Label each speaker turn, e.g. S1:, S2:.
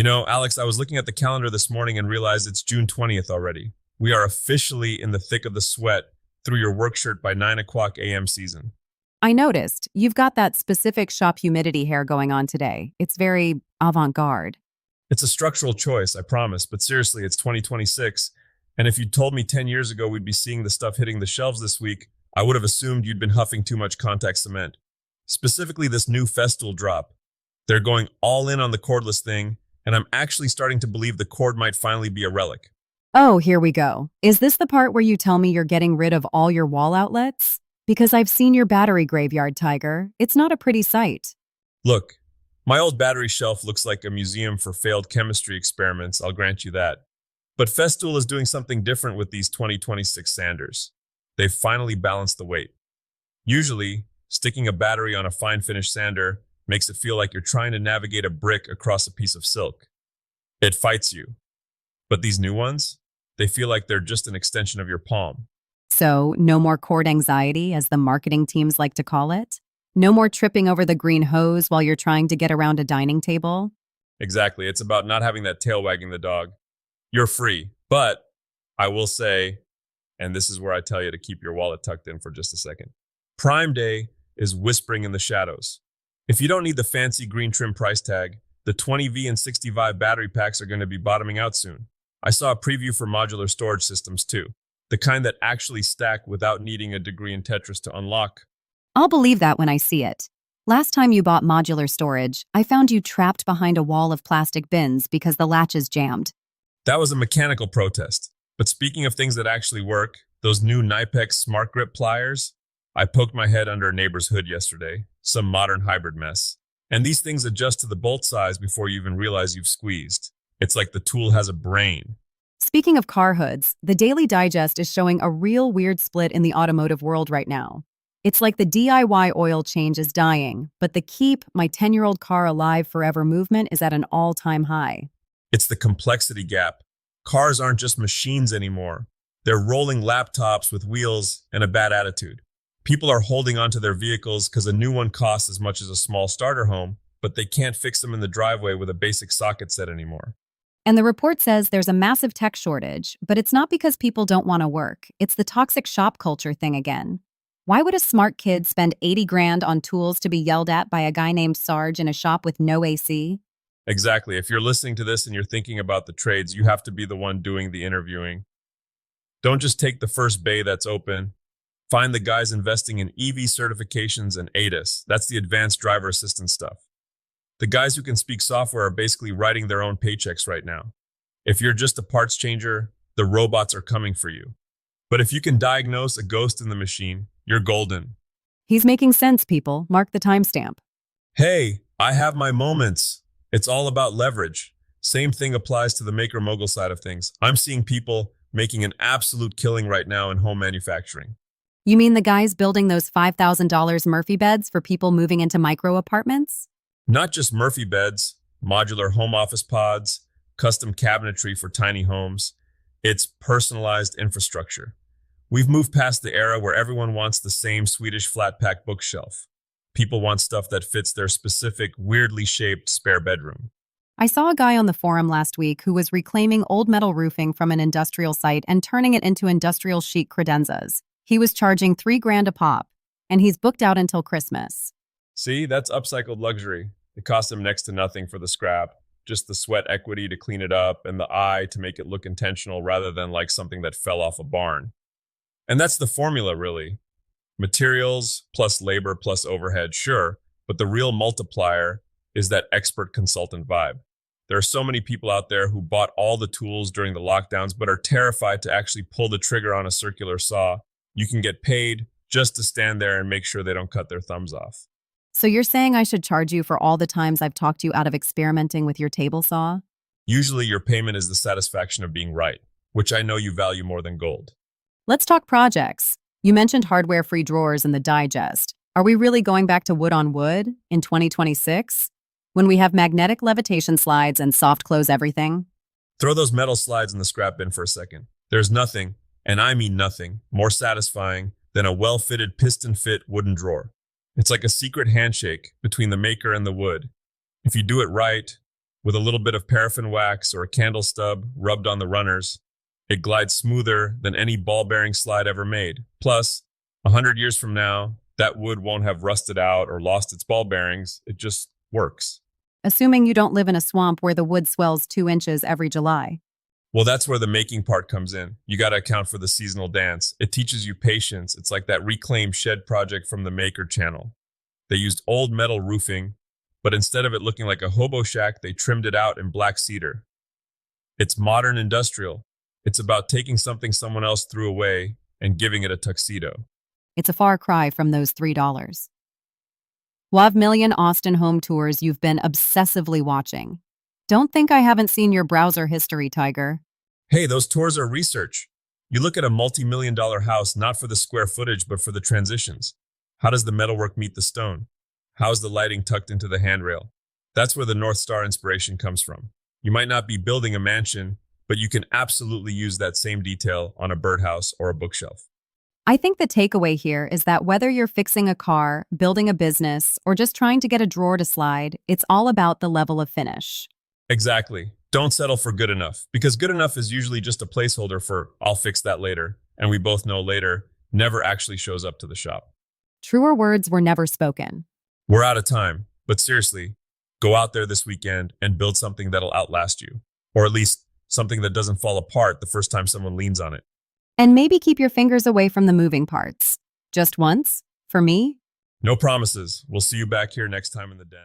S1: Alex, I was looking at the calendar this morning and realized it's June 20th already. We are officially in the thick of the sweat through your work shirt by 9 o'clock a.m. season.
S2: I noticed you've got that specific shop humidity hair going on today. It's very avant-garde.
S1: It's a structural choice, I promise, but seriously, it's 2026. And if you'd told me 10 years ago we'd be seeing the stuff hitting the shelves this week, I would have assumed you'd been huffing too much contact cement. Specifically, this new Festool drop. They're going all in on the cordless thing, and I'm actually starting to believe the cord might finally be a relic.
S2: Oh, here we go. Is this the part where you tell me you're getting rid of all your wall outlets? Because I've seen your battery graveyard, Tiger. It's not a pretty sight.
S1: Look, my old battery shelf looks like a museum for failed chemistry experiments, I'll grant you that. But Festool is doing something different with these 2026 sanders. They've finally balanced the weight. Usually, sticking a battery on a fine finish sander makes it feel like you're trying to navigate a brick across a piece of silk. It fights you. But these new ones, they feel like they're just an extension of your palm.
S2: So, no more cord anxiety, as the marketing teams like to call it? No more tripping over the green hose while you're trying to get around a dining table?
S1: Exactly, it's about not having that tail wagging the dog. You're free, but I will say, and this is where I tell you to keep your wallet tucked in for just a second, Prime Day is whispering in the shadows. If you don't need the fancy green trim price tag, the 20V and 60V battery packs are going to be bottoming out soon. I saw a preview for modular storage systems too, the kind that actually stack without needing a degree in Tetris to unlock.
S2: I'll believe that when I see it. Last time you bought modular storage, I found you trapped behind a wall of plastic bins because the latch is jammed.
S1: That was a mechanical protest. But speaking of things that actually work, those new Knipex Smart Grip pliers, I poked my head under a neighbor's hood yesterday, some modern hybrid mess. And these things adjust to the bolt size before you even realize you've squeezed. It's like the tool has a brain.
S2: Speaking of car hoods, the Daily Digest is showing a real weird split in the automotive world right now. It's like the DIY oil change is dying, but the keep my 10-year-old car alive forever movement is at an all-time high.
S1: It's the complexity gap. Cars aren't just machines anymore. They're rolling laptops with wheels and a bad attitude. People are holding onto their vehicles because a new one costs as much as a small starter home, but they can't fix them in the driveway with a basic socket set anymore.
S2: And the report says there's a massive tech shortage, but it's not because people don't want to work. It's the toxic shop culture thing again. Why would a smart kid spend 80 grand on tools to be yelled at by a guy named Sarge in a shop with no AC?
S1: Exactly. If you're listening to this and you're thinking about the trades, you have to be the one doing the interviewing. Don't just take the first bay that's open. Find the guys investing in EV certifications and ADAS. That's the advanced driver assistance stuff. The guys who can speak software are basically writing their own paychecks right now. If you're just a parts changer, the robots are coming for you. But if you can diagnose a ghost in the machine, you're golden.
S2: He's making sense, people. Mark the timestamp.
S1: Hey, I have my moments. It's all about leverage. Same thing applies to the maker mogul side of things. I'm seeing people making an absolute killing right now in home manufacturing.
S2: You mean the guys building those $5,000 Murphy beds for people moving into micro apartments?
S1: Not just Murphy beds, modular home office pods, custom cabinetry for tiny homes. It's personalized infrastructure. We've moved past the era where everyone wants the same Swedish flat pack bookshelf. People want stuff that fits their specific, weirdly shaped spare bedroom.
S2: I saw a guy on the forum last week who was reclaiming old metal roofing from an industrial site and turning it into industrial chic credenzas. He was charging $3,000 a pop, and he's booked out until Christmas.
S1: See, that's upcycled luxury. It cost him next to nothing for the scrap, just the sweat equity to clean it up and the eye to make it look intentional rather than like something that fell off a barn. And that's the formula, really. Materials plus labor plus overhead, sure, but the real multiplier is that expert consultant vibe. There are so many people out there who bought all the tools during the lockdowns but are terrified to actually pull the trigger on a circular saw. You can get paid just to stand there and make sure they don't cut their thumbs off.
S2: So you're saying I should charge you for all the times I've talked you out of experimenting with your table saw?
S1: Usually your payment is the satisfaction of being right, which I know you value more than gold.
S2: Let's talk projects. You mentioned hardware-free drawers in the digest. Are we really going back to wood on wood in 2026? When we have magnetic levitation slides and soft close everything?
S1: Throw those metal slides in the scrap bin for a second. There's nothing, and I mean nothing, more satisfying than a well-fitted piston-fit wooden drawer. It's like a secret handshake between the maker and the wood. If you do it right, With a little bit of paraffin wax or a candle stub rubbed on the runners, it glides smoother than any ball bearing slide ever made. Plus, 100 years from now, that wood won't have rusted out or lost its ball bearings. It just works.
S2: Assuming you don't live in a swamp where the wood swells 2 inches every July.
S1: Well, that's where the making part comes in. You got to account for the seasonal dance. It teaches you patience. It's like that reclaimed shed project from the Maker channel. They used old metal roofing, but instead of it looking like a hobo shack, they trimmed it out in black cedar. It's modern industrial. It's about taking something someone else threw away and giving it a tuxedo.
S2: It's a far cry from those $3. Love million Austin home tours you've been obsessively watching. Don't think I haven't seen your browser history, Tiger.
S1: Hey, those tours are research. You look at a multi-million-dollar house not for the square footage, but for the transitions. How does the metalwork meet the stone? How is the lighting tucked into the handrail? That's where the North Star inspiration comes from. You might not be building a mansion, but you can absolutely use that same detail on a birdhouse or a bookshelf.
S2: I think the takeaway here is that whether you're fixing a car, building a business, or just trying to get a drawer to slide, it's all about the level of finish.
S1: Exactly. Don't settle for good enough, because good enough is usually just a placeholder for I'll fix that later, and we both know later never actually shows up to the shop.
S2: Truer words were never spoken.
S1: We're out of time, but seriously, go out there this weekend and build something that'll outlast you, or at least something that doesn't fall apart the first time someone leans on it.
S2: And maybe keep your fingers away from the moving parts. Just once? For me?
S1: No promises. We'll see you back here next time in the den.